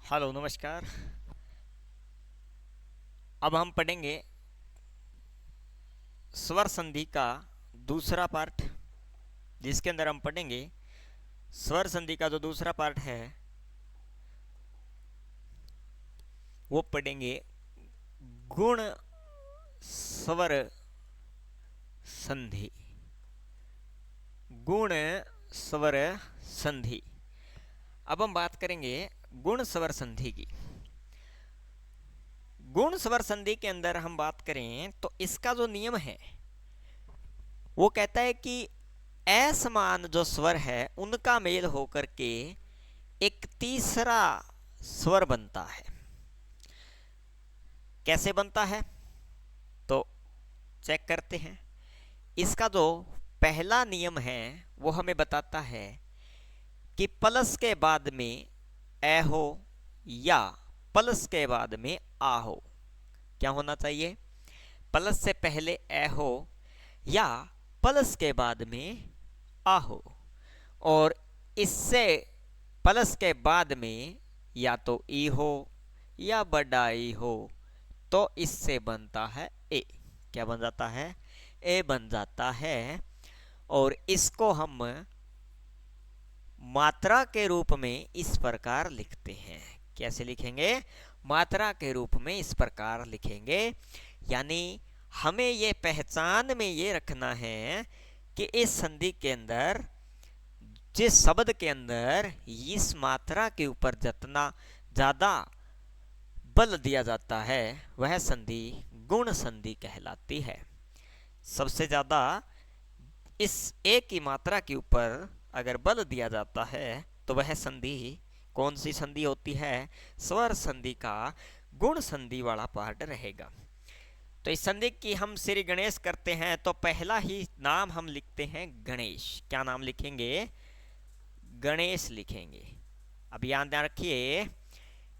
Hello नमस्कार। अब हम पढ़ेंगे स्वर संधि का दूसरा पार्ट, जिसके अंदर हम पढ़ेंगे स्वर संधि का जो दूसरा पार्ट है वो पढ़ेंगे गुण स्वर संधि। गुण स्वर संधि। अब हम बात करेंगे गुण स्वर संधि की। गुण स्वर संधि के अंदर हम बात करें तो इसका जो नियम है वो कहता है कि असमान जो स्वर है उनका मेल होकर के एक तीसरा स्वर बनता है। कैसे बनता है तो चेक करते हैं। इसका जो पहला नियम है वो हमें बताता है कि प्लस के बाद में ए हो या प्लस के बाद में आ हो। क्या होना चाहिए? प्लस से पहले ए हो या प्लस के बाद में आ हो। और इससे प्लस के बाद में या तो ई हो या बड़ा ई हो तो इससे बनता है ए। क्या बन जाता है? ए बन जाता है। और इसको हम मात्रा के रूप में इस प्रकार लिखते हैं। कैसे लिखेंगे? मात्रा के रूप में इस प्रकार लिखेंगे। यानी हमें ये पहचान में ये रखना है कि इस संधि के अंदर जिस शब्द के अंदर इस मात्रा के ऊपर जितना ज्यादा बल दिया जाता है वह संधि गुण संधि कहलाती है। सबसे ज्यादा इस एक की मात्रा के ऊपर अगर बल दिया जाता है तो वह संधि कौन सी संधि होती है? स्वर संधि का गुण संधि वाला पार्ट रहेगा। तो इस संधि की हम श्री गणेश करते हैं तो पहला ही नाम हम लिखते हैं गणेश। क्या नाम लिखेंगे? गणेश लिखेंगे। अब याद रखिए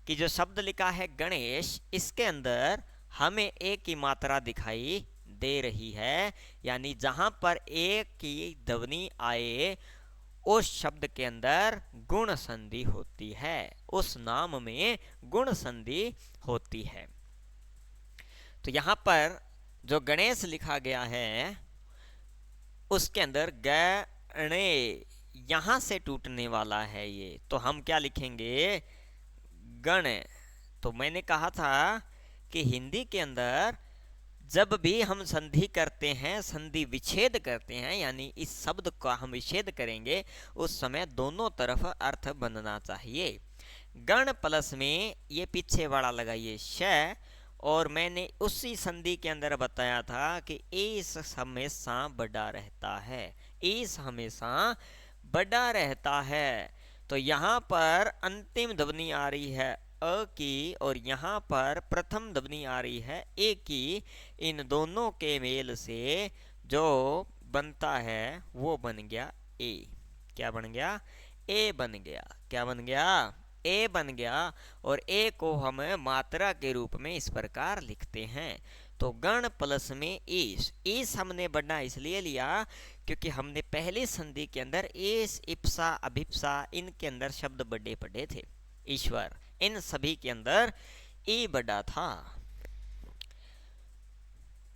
कि जो शब्द लिखा है गणेश, इसके अंदर हमें एक की मात्रा दिखाई दे रही है। यानी जहां पर एक की ध्वनि आए उस शब्द के अंदर गुण संधि होती है, उस नाम में गुण संधि होती है। तो यहां पर जो गणेश लिखा गया है उसके अंदर गणे यहां से टूटने वाला है ये, तो हम क्या लिखेंगे? गण। तो मैंने कहा था कि हिंदी के अंदर जब भी हम संधि करते हैं, संधि विच्छेद करते हैं, यानी इस शब्द का हम विच्छेद करेंगे उस समय दोनों तरफ अर्थ बनना चाहिए। गण प्लस में ये पीछे वाला लगाइए श। और मैंने उसी संधि के अंदर बताया था कि इस हमेशा बड़ा रहता है, इस हमेशा बड़ा रहता है। तो यहाँ पर अंतिम ध्वनि आ रही है अ की और यहाँ पर प्रथम ध्वनि आ रही है ए की। इन दोनों के मेल से जो बनता है वो बन गया ए। क्या बन गया? ए बन गया। क्या बन गया? ए बन गया। और ए को हम मात्रा के रूप में इस प्रकार लिखते हैं। तो गण प्लस में ईस हमने बढ़ना इसलिए लिया क्योंकि हमने पहली संधि के अंदर ईस इप्सा अभिप्सा इनके अंदर शब्द बड़े पड़े थे। ईश्वर इन सभी के अंदर ई बड़ा था।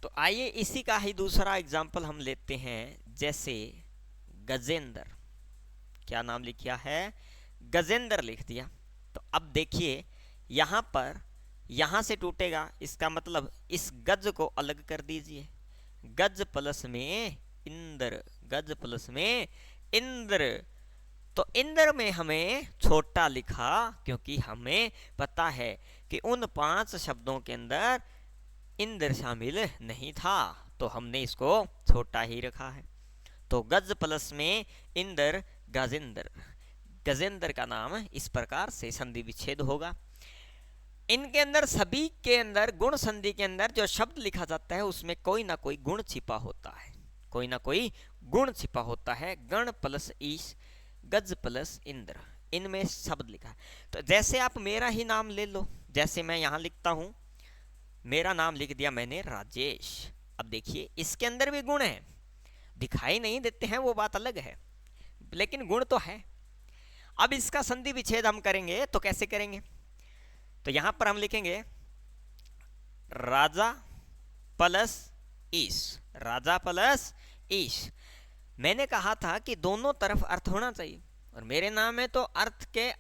तो आइए इसी का ही दूसरा एग्जाम्पल हम लेते हैं। जैसे गजेंद्र। क्या नाम लिखा है? गजेंद्र लिख दिया। तो अब देखिए यहां पर यहां से टूटेगा, इसका मतलब इस गज को अलग कर दीजिए। गज प्लस में इंद्र, गज प्लस में इंद्र। तो इंद्र में हमें छोटा लिखा क्योंकि हमें पता है कि उन 5 शब्दों के अंदर इंद्र शामिल नहीं था, तो हमने इसको छोटा ही रखा है। तो गज प्लस में इंद्र गजेंद्र। गजेंद्र का नाम इस प्रकार से संधि विच्छेद होगा। इनके अंदर सभी के अंदर गुण संधि के अंदर जो शब्द लिखा जाता है उसमें कोई ना कोई गुण छिपा होता है, कोई ना कोई गुण छिपा होता है। गण प्लस ईश, गज प्लस इंद्र, इनमें शब्द लिखा है। तो जैसे आप मेरा ही नाम ले लो, जैसे मैं यहां लिखता हूं, मेरा नाम लिख दिया मैंने राजेश। अब देखिए इसके अंदर भी गुण है, दिखाई नहीं देते हैं वो बात अलग है, लेकिन गुण तो है। अब इसका संधि विच्छेद हम करेंगे तो कैसे करेंगे? तो यहां पर हम लिखेंगे राजा प्लस ईश, राजा प्लस ईश। मैंने कहा था कि दोनों तरफ अर्थ होना चाहिए, और मेरे नाम में तो अर्थ के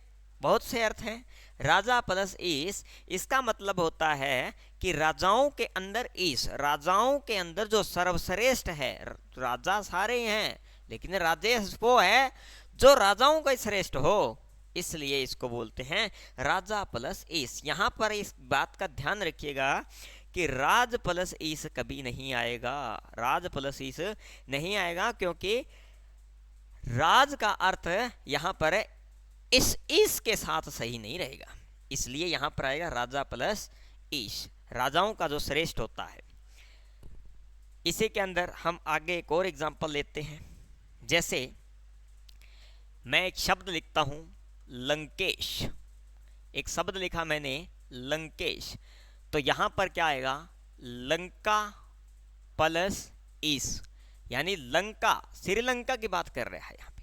बहुत से अर्थ हैं। राजा प्लस ईश, इसका मतलब होता है कि राजाओं के अंदर ईश, राजाओं के अंदर जो सर्वश्रेष्ठ है। राजा सारे हैं, लेकिन राजेश वो है जो राजाओं का श्रेष्ठ हो, इसलिए इसको बोलते हैं राजा प्लस ईश। यहां पर इस बात का ध्यान रखिएगा कि राज प्लस ईश कभी नहीं आएगा, राज प्लस ईश नहीं आएगा, क्योंकि राज का अर्थ यहां पर इस ईश के साथ सही नहीं रहेगा, इसलिए यहां पर आएगा राजा प्लस ईश, राजाओं का जो श्रेष्ठ होता है। इसी के अंदर हम आगे एक और एग्जांपल लेते हैं। जैसे मैं एक शब्द लिखता हूं लंकेश, एक शब्द लिखा मैंने लंकेश, तो यहां पर क्या आएगा लंका प्लस ईश, यानी लंका श्रीलंका की बात कर रहा है यहां पे,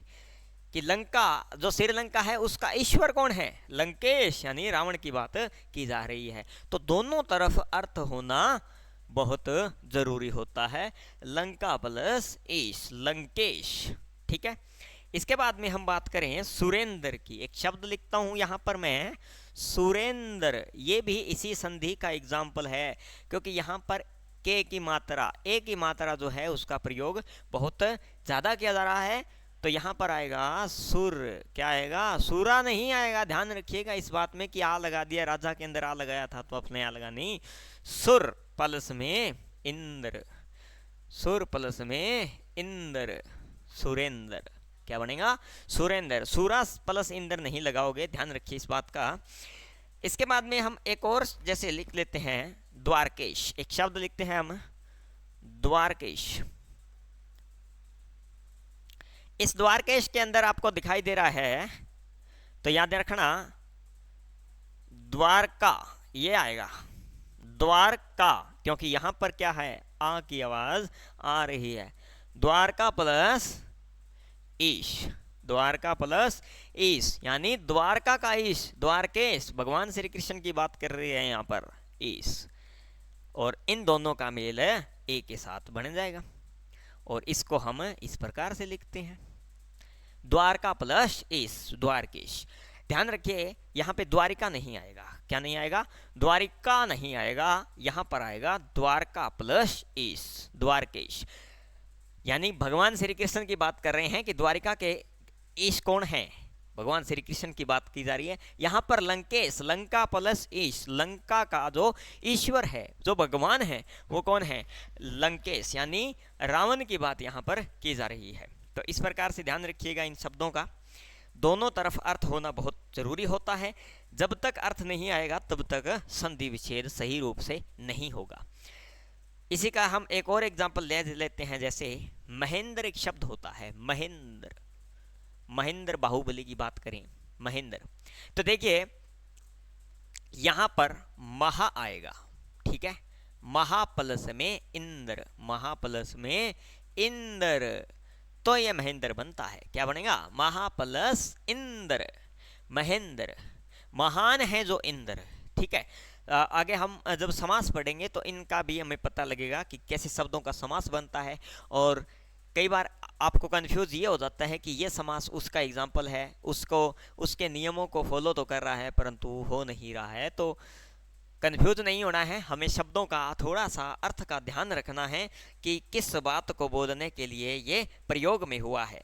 कि लंका जो श्रीलंका है उसका ईश्वर कौन है, लंकेश, यानी रावण की बात की जा रही है। तो दोनों तरफ अर्थ होना बहुत जरूरी होता है, लंका प्लस ईश, लंकेश। ठीक है, इसके बाद में हम बात करें सुरेंद्र की। एक शब्द लिखता हूं यहां पर मैं सुरेंद्र, ये भी इसी संधि का एग्जाम्पल है, क्योंकि यहां पर के की मात्रा, ए की मात्रा जो है उसका प्रयोग बहुत ज्यादा किया जा रहा है। तो यहां पर आएगा सुर, क्या आएगा सूरा नहीं आएगा, ध्यान रखिएगा इस बात में कि आ लगा दिया, राजा के अंदर आ लगाया था तो अपने आ लगा नहीं, सुर प्लस में इंद्र, सुर प्लस में इंद्र, सुरेंद्र, क्या बनेगा सुरेंद्र, सूरा प्लस इंद्र नहीं लगाओगे, ध्यान रखिए इस बात का। इसके बाद में हम एक और जैसे लिख लेते हैं द्वारकेश, एक शब्द लिखते हैं हम द्वारकेश। इस द्वारकेश के अंदर आपको दिखाई दे रहा है, तो याद रखना द्वारका ये आएगा, द्वारका, क्योंकि यहां पर क्या है आ की आवाज आ रही है, द्वारका प्लस ईश, द्वारका प्लस ईश, यानी द्वारका का ईश, द्वारकेश, भगवान श्री कृष्ण की बात कर रही है यहां पर ईश, और इन दोनों का मेल ए के साथ बन जाएगा, और इसको हम इस प्रकार से लिखते हैं द्वारका प्लस ईश, द्वारकेश। ध्यान रखिए यहां पे द्वारिका नहीं आएगा, क्या नहीं आएगा द्वारिका नहीं आएगा, यहां पर आएगा द्वारका प्लस ईश, द्वारकेश, यानी भगवान श्री कृष्ण की बात कर रहे हैं कि द्वारिका के ईश कौन है, भगवान श्री कृष्ण की बात की जा रही है। यहां पर लंकेश, लंका प्लस ईश, लंका का जो ईश्वर है, जो भगवान है, वो कौन है लंकेश, यानी रावण की बात यहां पर की जा रही है। तो इस प्रकार से ध्यान रखिएगा इन शब्दों का, दोनों तरफ अर्थ होना बहुत जरूरी होता है, जब तक अर्थ नहीं आएगा तब तक संधि विच्छेद सही रूप से नहीं होगा। इसी का हम एक और एग्जाम्पल ले लेते हैं, जैसे महेंद्र एक शब्द होता है, महेंद्र, महेंद्र बाहुबली की बात करें महेंद्र, तो देखिए यहां पर महा आएगा, ठीक है, महा प्लस में इंद्र, महा प्लस में इंद्र, तो यह महेंद्र बनता है, क्या बनेगा महा प्लस इंद्र, महेंद्र, महान है जो इंद्र। ठीक है, आगे हम जब समास पढ़ेंगे तो इनका भी हमें पता लगेगा कि कैसे शब्दों का समास बनता है, और कई बार आपको कंफ्यूज ये हो जाता है कि ये समास उसका एग्जाम्पल है, उसको उसके नियमों को फॉलो तो कर रहा है परंतु हो नहीं रहा है, तो कंफ्यूज नहीं होना है, हमें शब्दों का थोड़ा सा अर्थ का ध्यान रखना है कि किस बात को बोलने के लिए ये प्रयोग में हुआ है।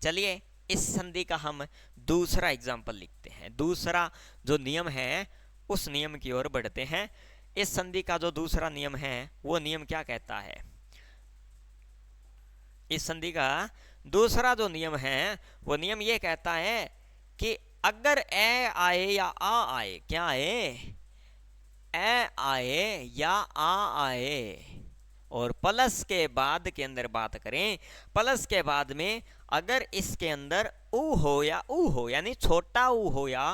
चलिए इस संधि का हम दूसरा एग्जाम्पल लिखते हैं, दूसरा जो नियम है उस नियम की ओर बढ़ते हैं। इस संधि का जो दूसरा नियम है वो नियम क्या कहता है, इस संधि का दूसरा जो नियम है वो नियम ये कहता है कि अगर ए आए या आ आए, क्या आए ए आए या आ आए, और प्लस के बाद के अंदर बात करें, प्लस के बाद में अगर इसके अंदर ऊ हो या ऊ हो, यानी छोटा ऊ हो या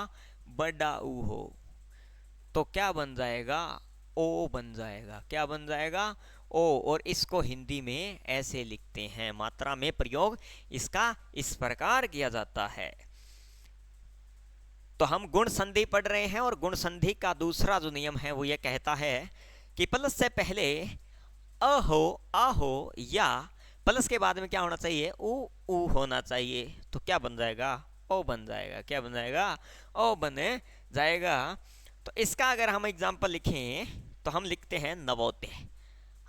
बड़ा ऊ हो, तो क्या बन जाएगा ओ बन जाएगा, क्या बन जाएगा ओ, और इसको हिंदी में ऐसे लिखते हैं, मात्रा में प्रयोग इसका इस प्रकार किया जाता है। तो तो हम गुण संधि पढ़ रहे हैं और गुण संधि का दूसरा जो नियम है वो ये कहता है कि प्लस से पहले अ हो, आ हो, या प्लस के बाद में क्या होना चाहिए, ऊ होना चाहिए। तो क्या बन जाएगा, ओ बन जाएगा। क्या बन जाएगा, ओ बन जाएगा। तो इसका अगर हम एग्जाम्पल लिखें तो हम लिखते हैं नवोदय।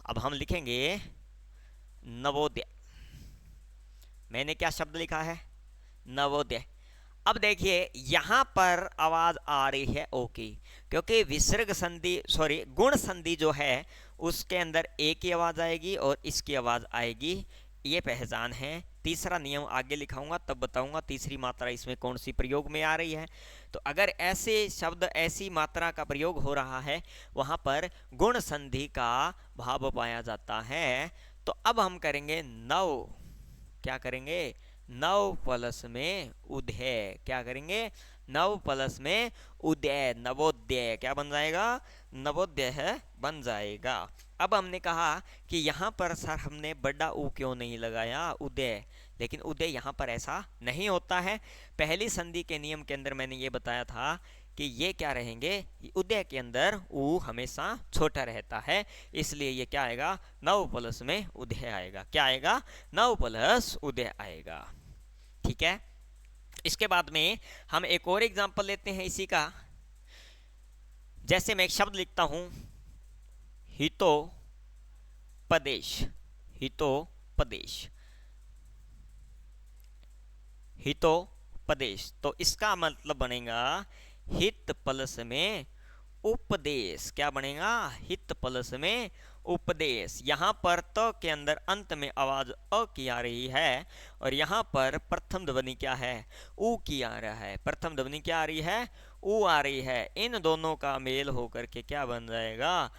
अब हम लिखेंगे नवोदय। मैंने क्या शब्द लिखा है, नवोदय। अब देखिए यहां पर आवाज आ रही है ओ की, क्योंकि विसर्ग संधि सॉरी गुण संधि जो है उसके अंदर ए की आवाज आएगी और इसकी आवाज आएगी। ये पहचान है। तीसरा नियम आगे लिखाऊंगा तब बताऊंगा तीसरी मात्रा इसमें कौन सी प्रयोग में आ रही है। तो अगर ऐसे शब्द ऐसी मात्रा का प्रयोग हो रहा है वहां पर गुण संधि का भाव पाया जाता है। तो अब हम करेंगे नव। क्या करेंगे, नव प्लस में उदय। क्या करेंगे, नव प्लस में उदय, नवोदय। क्या बन जाएगा, नवोदय है बन जाएगा। अब हमने कहा कि यहाँ पर सर हमने बड़ा ऊ क्यों नहीं लगाया, उदय। लेकिन उदय यहाँ पर ऐसा नहीं होता है। पहली संधि के नियम के अंदर मैंने ये बताया था कि ये क्या रहेंगे, उदय के अंदर ऊ हमेशा छोटा रहता है, इसलिए ये क्या आएगा, नव प्लस में उदय आएगा। क्या आएगा, नव प्लस उदय आएगा। ठीक है। इसके बाद में हम एक और एग्जांपल लेते हैं इसी का। जैसे मैं एक शब्द लिखता हूं हितोपदेश, हितोपदेश, हितोपदेश। तो इसका मतलब बनेगा हित प्लस में उपदेश। क्या बनेगा, हित प्लस में उपदेश। यहां पर त के अंदर अंत में आवाज अ की आ रही है और यहां पर प्रथम ध्वनि क्या है, ऊ की आ रहा है। प्रथम ध्वनि क्या आ रही है, ऊ आ रही है। इन दोनों का मेल होकर के क्या बन जाएगा,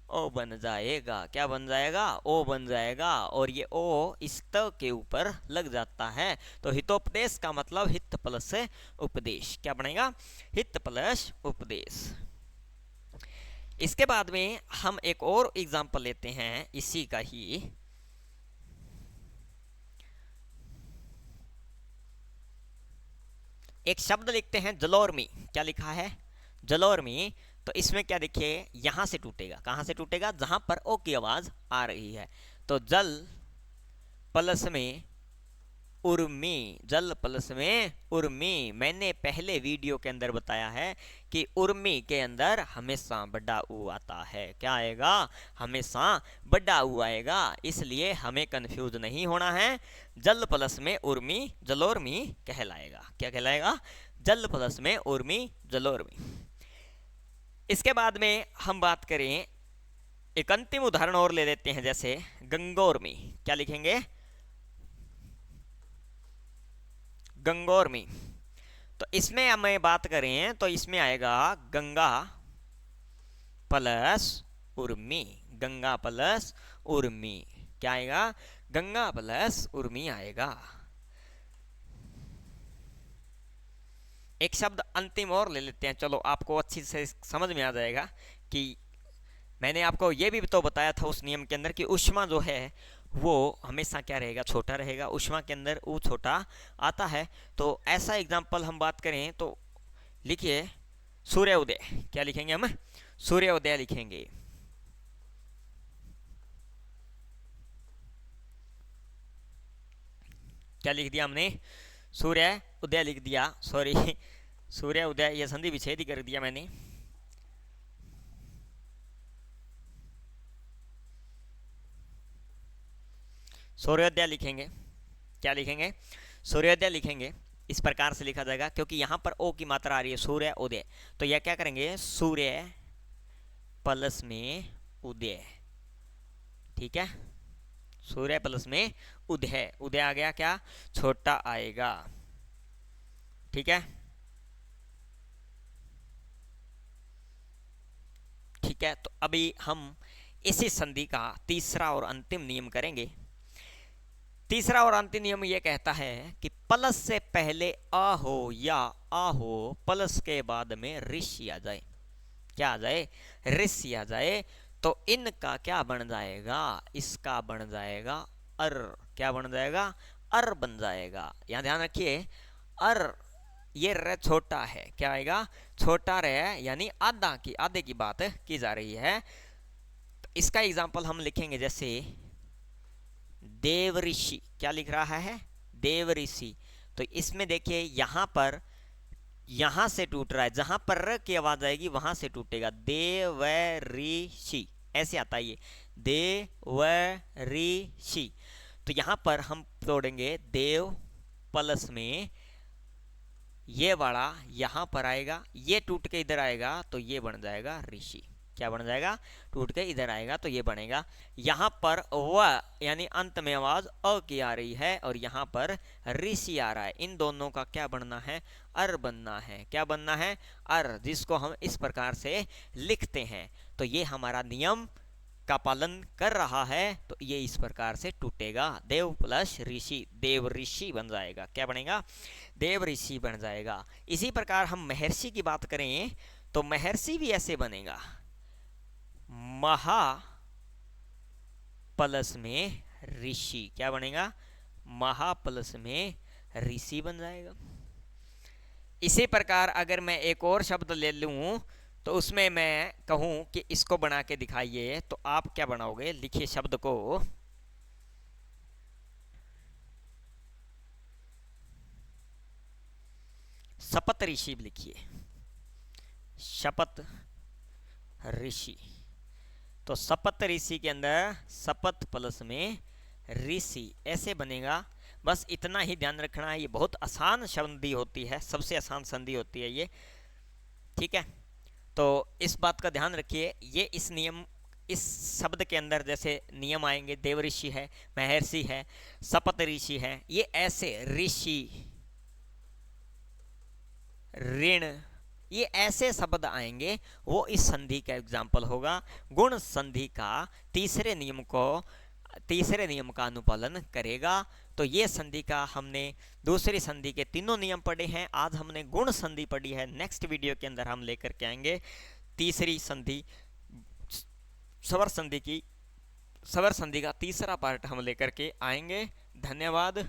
ओ बन जाएगा। क्या बन जाएगा, ओ बन जाएगा। और ये ओ इस त के ऊपर लग जाता है। तो हितोपदेश का मतलब हित प्लस उपदेश। क्या बनेगा, हित प्लस उपदेश। इसके बाद में हम एक और एग्जांपल लेते हैं इसी का ही। एक शब्द लिखते हैं जलोर्मी। क्या लिखा है, जलोर्मी। तो इसमें क्या देखिए, यहां से टूटेगा। कहां से टूटेगा, जहां पर ओ की आवाज आ रही है। तो जल प्लस में उर्मी, जल प्लस में उर्मी। मैंने पहले वीडियो के अंदर बताया है कि उर्मी के अंदर हमेशा बड़ा ऊ आता है। क्या आएगा, हमेशा बड़ा ऊ आएगा, इसलिए हमें कंफ्यूज नहीं होना है। जल प्लस में उर्मी जलोर्मी कहलाएगा। क्या कहलाएगा, जल प्लस में उर्मी जलोर्मी। इसके बाद में हम बात करें, एक अंतिम उदाहरण और ले लेते हैं, जैसे गंगोर्मी। क्या लिखेंगे, गंगोर्मी। तो इसमें हमें बात करें तो इसमें आएगा गंगा प्लस उर्मी, गंगा प्लस उर्मी। क्या आएगा, गंगा प्लस उर्मी आएगा। एक शब्द अंतिम और ले लेते हैं, चलो आपको अच्छी से समझ में आ जाएगा कि मैंने आपको यह भी तो बताया था उस नियम के अंदर कि उष्मा जो है वो हमेशा क्या रहेगा, छोटा रहेगा। उष्मा के अंदर ऊ छोटा आता है। तो ऐसा एग्जाम्पल हम बात करें तो लिखिए सूर्योदय। क्या लिखेंगे हम, सूर्योदय लिखेंगे। क्या लिख दिया हमने, सूर्य उदय लिख दिया। सॉरी, सूर्य उदय, यह संधि विच्छेद ही कर दिया मैंने। सूर्योदय लिखेंगे। क्या लिखेंगे, सूर्योदय लिखेंगे। इस प्रकार से लिखा जाएगा क्योंकि यहां पर ओ की मात्रा आ रही है, सूर्य उदय। तो यह क्या करेंगे, सूर्य प्लस में उदय। ठीक है, सूर्य प्लस में उदय। उदय आ गया, क्या छोटा आएगा। ठीक है, ठीक है। तो अभी हम इसी संधि का तीसरा और अंतिम नियम करेंगे। तीसरा और अंतिम नियम यह कहता है कि प्लस से पहले आ हो या आ हो, प्लस के बाद में ऋषि आ जाए। क्या आ जाए, ऋषि आ जाए। तो इनका क्या बन जाएगा, इसका बन जाएगा अर। क्या बन जाएगा, अर बन जाएगा। यहां ध्यान रखिए, अर ये र छोटा है, क्या आएगा, छोटा र, यानी आधे की बात की जा रही है। तो इसका एग्जाम्पल हम लिखेंगे, जैसे देव ऋषि, क्या लिख रहा है, देव ऋषि। तो इसमें देखिए यहां पर, यहां से टूट रहा है, जहां पर र की आवाज आएगी वहां से टूटेगा, देव ऋषि ऐसे आता है ये, देव ऋषि। तो यहां पर हम तोड़ेंगे देव प्लस में ये वाला यहां पर आएगा, ये टूट के इधर आएगा तो ये बन जाएगा ऋषि। क्या बन जाएगा, टूट के इधर आएगा तो ये बनेगा। यहां पर व यानी अंत में आवाज अ की आ रही है और यहां पर ऋषि आ रहा है, इन दोनों का क्या बनना है, अर बनना है। क्या बनना है, अर, जिसको हम इस प्रकार से लिखते हैं। तो ये हमारा नियम का पालन कर रहा है, तो ये इस प्रकार से टूटेगा, देव प्लस ऋषि, देव ऋषि बन जाएगा। क्या बनेगा, देव ऋषि बन जाएगा। इसी प्रकार हम महर्षि की बात करें तो महर्षि भी ऐसे बनेगा, महा प्लस में ऋषि, क्या बनेगा, महा प्लस में ऋषि बन जाएगा। इसी प्रकार अगर मैं एक और शब्द ले लूं तो उसमें मैं कहूं कि इसको बना के दिखाइए, तो आप क्या बनाओगे, लिखिए शब्द को, शपथ ऋषि लिखिए, शपथ ऋषि। तो शपथ ऋषि के अंदर शपथ प्लस में ऋषि ऐसे बनेगा। बस इतना ही ध्यान रखना है, ये बहुत आसान संधि होती है, सबसे आसान संधि होती है ये, ठीक है। तो इस बात का ध्यान रखिए, ये इस नियम, इस शब्द के अंदर जैसे नियम आएंगे, देव ऋषि है, महर्षि है, शपथ ऋषि है, ये ऐसे ऋषि, ऋण, ये ऐसे शब्द आएंगे, वो इस संधि का एग्जाम्पल होगा। गुण संधि का तीसरे नियम का अनुपालन करेगा। तो ये संधि का हमने दूसरी संधि के तीनों नियम पढ़े हैं, आज हमने गुण संधि पढ़ी है। नेक्स्ट वीडियो के अंदर हम लेकर के आएंगे तीसरी संधि, स्वर संधि का तीसरा पार्ट हम लेकर के आएंगे। धन्यवाद।